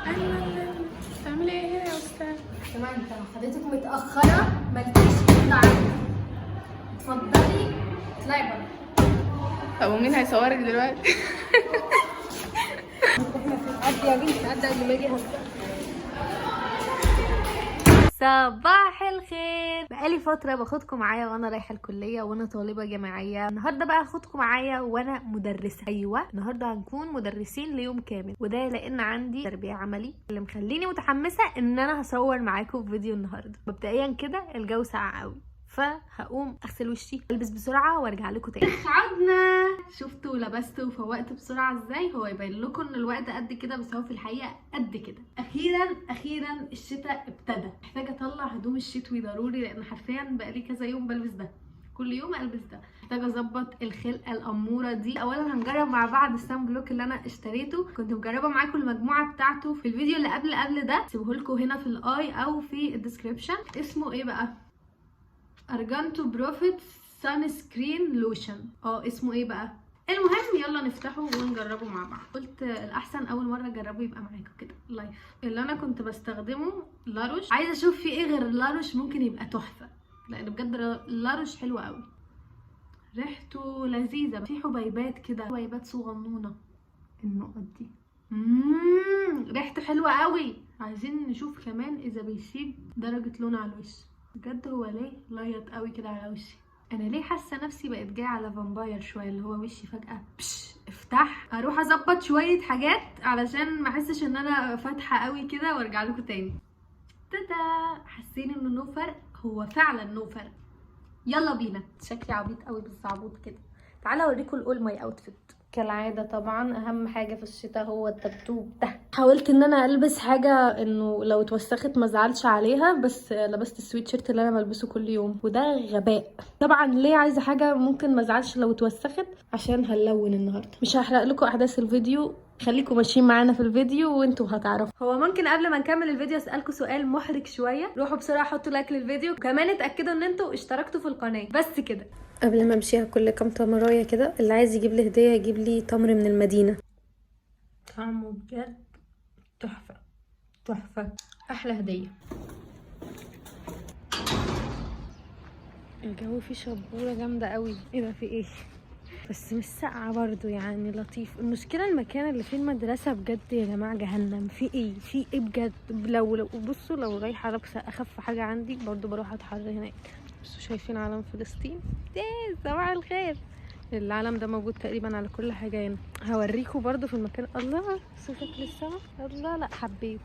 اهلا، بتعملي ايه هنا يا استاذ؟ كمان انت حضرتك متأخرة مالكيش يطلع عندك. اتفضلي اطلعي بره. طب ومين هيصورك دلوقتي؟ عدي يا بنتي عدي قبل ما اجي صباح الخير. بقالي فترة باخدكم معايا وانا رايحة الكلية وانا طالبة جامعية. النهاردة بقى هاخدكم معايا وانا مدرسة. ايوه النهاردة هنكون مدرسين ليوم كامل، وده لان عندي تربية عملي اللي مخليني متحمسة ان انا هصور معاكم فيديو النهاردة. مبدئيا كده الجو ساقع قوي، فهقوم اغسل وشي البس بسرعه وارجع لكم تاني. عدنا. شفتوا لبست وفوقت بسرعه ازاي؟ هو يبين لكم ان الوقت قد كده، بس هو في الحقيقه قد كده. اخيرا الشتاء ابتدى. محتاجه اطلع هدوم الشتوي ضروري، لان حرفيا بقالي كذا يوم بلبس ده، كل يوم البس ده. محتاجه اظبط الخلقه الاموره دي. اولا هنجرب مع بعض السان بلوك اللي انا اشتريته، كنت مجربه معاكم المجموعه بتاعته في الفيديو اللي قبل ده، سيبه لكم هنا في الاي او في الديسكريبشن. اسمه ايه بقى؟ ارجانتو بروفيت سان سكرين لوشن. اسمه ايه بقى؟ المهم يلا نفتحه ونجربه مع بعض. قلت الاحسن اول مره اجربه يبقى معاكم كده لايف. اللي انا كنت بستخدمه لاروش، عايزه اشوف في ايه غير لاروش ممكن يبقى تحفه، لان بجد لاروش حلوه قوي، ريحته لذيذه، في حبيبات كده، حبيبات صغنونه. النقط دي ريحته حلوه قوي. عايزين نشوف كمان اذا بيسيب درجه لون على الوش. بجد هو ليه لايط قوي كده على وشي؟ انا ليه حاسه نفسي بقت جايه على فامباير شويه، اللي هو وشي فجاه افتح. اروح اظبط شويه حاجات علشان ما احسش ان انا فاتحه قوي كده وارجع لكم تاني. تدا، حاسين انه نو فرق؟ هو فعلا نو فرق. يلا بينا. شكلي عبيط قوي بالزعبوط كده. تعالى اوريكم الاول ماي اوتفيت. كالعاده طبعا اهم حاجه في الشتاء هو التبتوب ده. حاولت ان انا البس حاجه انه لو اتوسخت ما ازعلش عليها، بس لبست السويت شيرت اللي انا بلبسه كل يوم، وده غباء طبعا. ليه عايزه حاجه ممكن ما ازعلش لو اتوسخت؟ عشان هنلون النهارده. مش هحرق لكم احداث الفيديو، خليكم ماشيين معانا في الفيديو وانتوا هتعرفوا. هو ممكن قبل ما نكمل الفيديو اسالكم سؤال محرج شويه؟ روحوا بسرعه حطوا لايك للفيديو، وكمان اتاكدوا ان انتوا اشتركتوا في القناه. بس كده. قبل ما امشيها كل كام تمرايه كده، اللي عايز يجيب لي هديه يجيب لي تمر من المدينه. طعمه بجد تحفه تحفه، احلى هديه. الجو فيه شبوره جامده قوي. ايه ده؟ في ايه؟ بس مش ساقعه برضو، يعني لطيف. المشكله المكان اللي فيه المدرسه بجد يا جماعه جهنم. في ايه بجد. لو بصوا، لو رايحه لابسه اخف حاجه عندي برضو بروح اتحر هناك. بصوا شايفين علم فلسطين؟ ايه صباح الخير. العلم ده موجود تقريبا على كل حاجه هنا. هوريكم برضو في المكان. الله صوتك للسما. الله، لا حبيت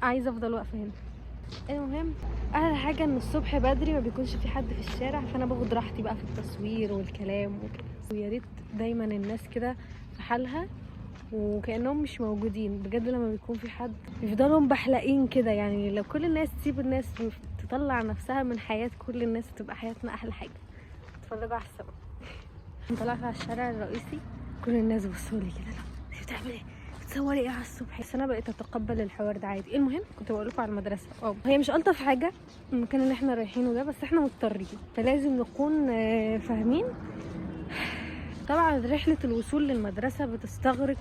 عايزه افضل واقفه هنا. المهم احلى حاجه ان الصبح بدري ما بيكونش في حد في الشارع، فانا باخد راحتي بقى في التصوير والكلام وكده. ويا ريت دايما الناس كده في حالها وكانهم مش موجودين. بجد لما بيكون في حد بيفضلوا مبحلقين كده. يعني لو كل الناس تسيب الناس تطلع نفسها من حياه كل الناس، تبقى حياتنا احلى حاجه. اتفرجوا على السما. طلعت على الشارع الرئيسي، كل الناس بصولي كده، لا بتعمل ايه؟ بتصوري ايه على الصبح؟ بس انا بقيت اتقبل الحوار ده عادي. المهم كنت بقول لكم على المدرسه. هي مش الطف حاجه المكان اللي احنا رايحينه ده، بس احنا مضطرين فلازم نكون فاهمين. طبعا رحله الوصول للمدرسه بتستغرق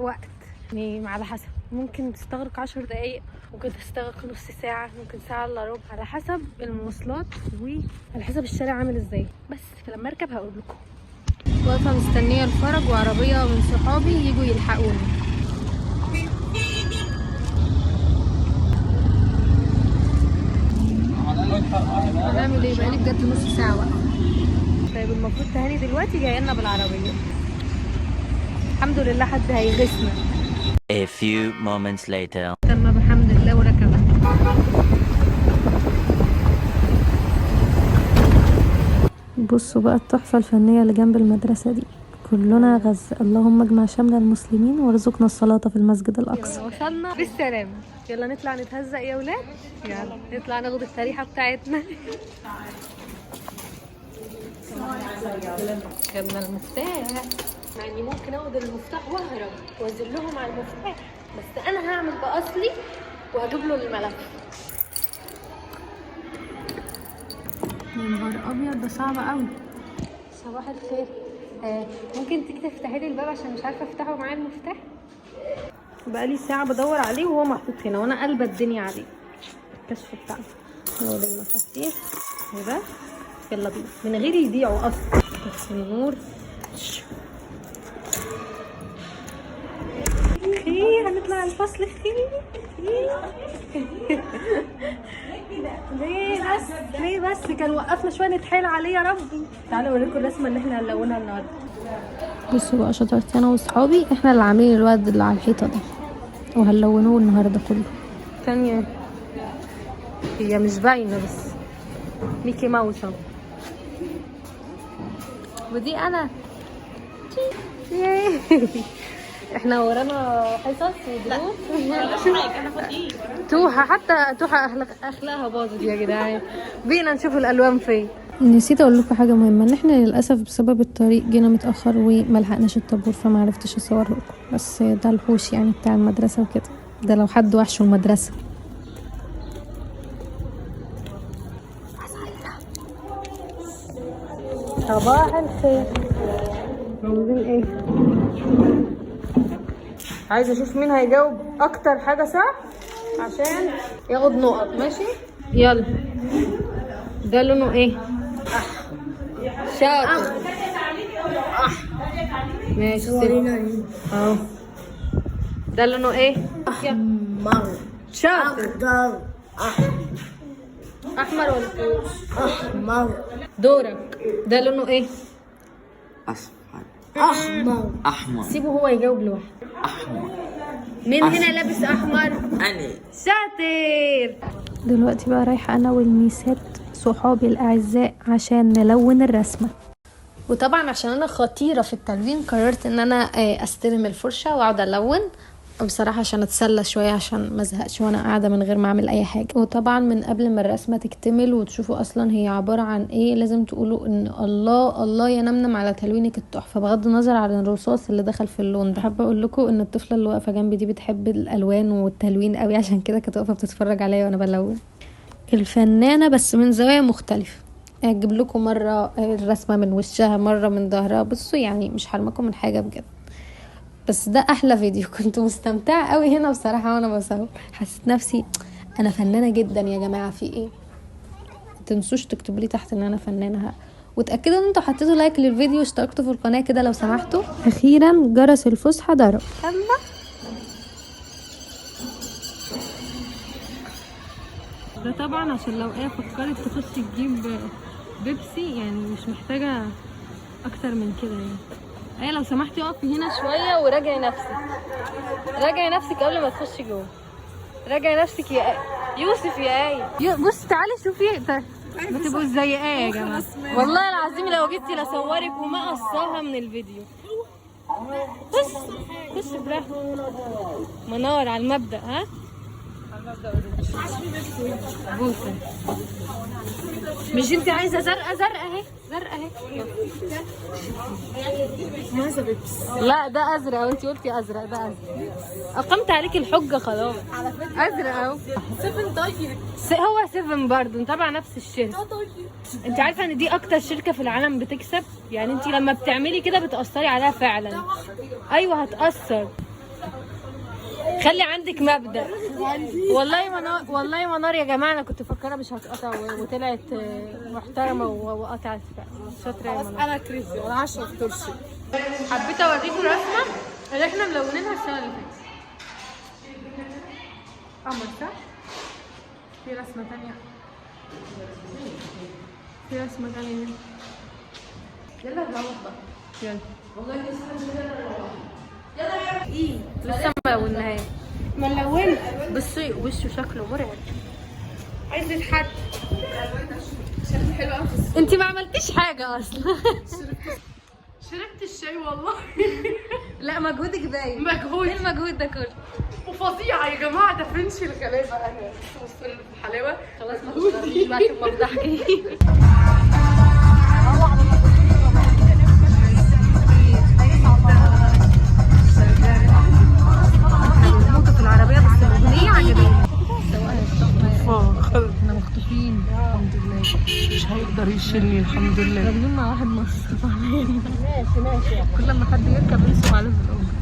وقت، يعني على حسب. ممكن تستغرق 10 دقايق، ممكن تستغرق نص ساعه، ممكن ساعه الا ربع، على حسب المواصلات وعلى حسب الشارع عامل ازاي. بس فلما اركب هقول لكم. واقفه مستنيه الفرج وعربيه من صحابي يجوا يلحقوني. هنعمل ايه؟ بقالي بجد نص ساعه واقفه. طيب المفروض تهاني دلوقتي جايه لنا بالعربيه. الحمد لله حد هيغسنا. A few moments later. تم بحمد الله وركبت. بصوا بقى التحفه الفنيه اللي جنب المدرسه دي. كلنا غزة، اللهم اجمع شمل المسلمين وارزقنا الصلاة في المسجد الأقصى. وصلنا بالسلامة. يلا نطلع نتهزق يا ولاد. يلا نطلع ناخد التريحة بتاعتنا. جبنا المفتاح. مع اني ممكن اخد المفتاح واهرب وانزل لهم على المفتاح، بس انا هعمل باصلي وهجيب له الملف. يا نهار ابيض، ده صعب قوي. صباح الخير. ممكن تيجي تفتحي لي الباب عشان مش عارفه افتحه معايا المفتاح؟ بقالي ساعة بدور عليه وهو محطوط هنا وانا قلبة الدنيا عليه. الكشف بتاعنا هو ده المفاتيح وده. يلا بينا من غير يضيعوا اصلا. بس النور خير. هنطلع الفصل خير. ليه بس كان وقفنا شويه نتحايل عليه يا ربي. تعالوا اوريكم الرسمه اللي احنا هنلونها النهارده. بصوا بقى شطرت انا واصحابي، احنا اللي عاملين الواد اللي على الحيطه ده وهنلونوه النهارده كله. ثانيه هي مش باينه بس ميكي ماوس اهو. ودي انا احنا ورانا حصص ودروس. توحة حتى توحة اخلاقها باظت يا جدعان. بينا نشوف الالوان فين. نسيت اقول لكم حاجه مهمه، ان احنا للاسف بسبب الطريق جينا متاخر وما لحقناش الطابور فما عرفتش اصور لكم. بس ده الحوش يعني بتاع المدرسه وكده. ده لو حد وحشه المدرسه. صباح الخير. عاوزين ايه؟ عايزه اشوف مين هيجاوب اكتر حاجه صح عشان ياخد نقط. ماشي يلا. ده لونه ايه؟ شاطر. ماشي اهو. ده لونه ايه؟ احمر. شاطر. احمر ولا احمر؟ دورك. ده لونه ايه؟ احمر. سيبه هو يجاوب لوحده. احمر. مين هنا لابس احمر؟ انا. شاطر. دلوقتي بقى رايحه انا والميسات صحابي الاعزاء عشان نلون الرسمه. وطبعا عشان انا خطيره في التلوين قررت ان انا استلم الفرشه واقعد الون بصراحه عشان اتسلى شويه عشان ما ازهقش وانا قاعده من غير ما اعمل اي حاجه. وطبعا من قبل ما الرسمه تكتمل وتشوفوا اصلا هي عباره عن ايه لازم تقولوا ان الله الله يا نمنم على تلوينك التحفه بغض النظر عن الرصاص اللي دخل في اللون ده. حابه اقول لكم ان الطفله اللي واقفه جنبي دي بتحب الالوان والتلوين قوي عشان كده كانت واقفه بتتفرج عليا وانا بلون. الفنانه بس من زوايا مختلفه. اجيب لكم مره الرسمه من وشها مره من ظهرها. بصوا يعني مش حرمكم من حاجه بجد. بس ده احلى فيديو. كنت مستمتعه قوي هنا بصراحه وانا بصور. حسيت نفسي انا فنانه جدا يا جماعه. في ايه؟ متنسوش تكتبوا لي تحت ان انا فنانه. وتاكدوا ان انتوا حطيتوا لايك للفيديو واشتركتوا في القناه كده لو سمحتوا. اخيرا جرس الفسحه ضرب. يلا. ده طبعا عشان لو ايه فكرت تخش تجيب بيبسي يعني مش محتاجه اكتر من كده يعني. ايه لو سمحتي اقفي هنا شويه وراجعي نفسك. راجعي نفسك قبل ما تخشي جوه. راجعي نفسك يا يوسف يا ايه. بص تعالي شوفي ما تبقوا زي ايه يا جماعه. والله العظيم لو جبتي لاصورك وما قصاها من الفيديو. بص براحتك. منار على المبدأ. ها بوسه. مش انت عايزه زرقاء اهي. زرقاء اهي. لا ده ازرق وانت قلتي ازرق. ده ازرق. اقمت عليك الحجه خلاص. ازرق اهو. 7 طيب. هو 7 برضه تبع نفس الشركه. انت عارفه ان دي اكتر شركه في العالم بتكسب. يعني انت لما بتعملي كده بتاثري عليها فعلا. ايوه هتاثر. خلي عندك مبدأ. والله منار يا جماعه انا كنت فاكره مش هتقطع وطلعت محترمه وقطعت فعلا. شاطره يا منار. انا كريزي وانا 10 في ترشي. حبيت اوريكم رسمه اللي احنا ملونينها السنه اللي فاتت. قمر صح؟ في رسمه ثانيه. في رسمه ثانيه هنا. يلا نروح بقى. يلا والله يلا ايه لسه ما لوناهاش. ما لونت. بصي وشه شكله مرعب. عايز يتحد. شكله حلو قوي. انت ما عملتيش حاجه اصلا. شربت الشاي والله. لا مجهودك باين. مجهود. ايه المجهود ده كله؟ وفظيعه يا جماعه. ده فرنش الغلابه. انا بص الحلاوه. خلاص ما تقدريش بقى عشان ما بضحكي. في العربيه بس الاغنيه عجبتني. احنا مخطوفين الحمد لله. مش هيقدر يشيلني الحمد لله. راكبين مع واحد نصب علينا. ماشي كل ما حد يركب ينصب عليه في الأوضة.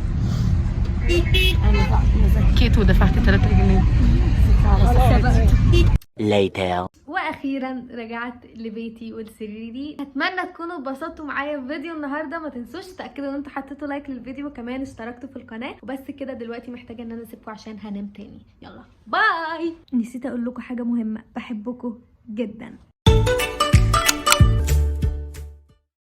انا زكيت ودفعت 3 جنيه Later. واخيرا رجعت لبيتي ولسريري. اتمنى تكونوا اتبسطتوا معايا في فيديو النهارده. ما تنسوش تاكدوا ان انتوا حطيتوا لايك للفيديو وكمان اشتركتوا في القناه. وبس كده، دلوقتي محتاجه ان انا اسيبكم عشان هنام تاني. يلا باي. نسيت اقول لكم حاجه مهمه، بحبكم جدا.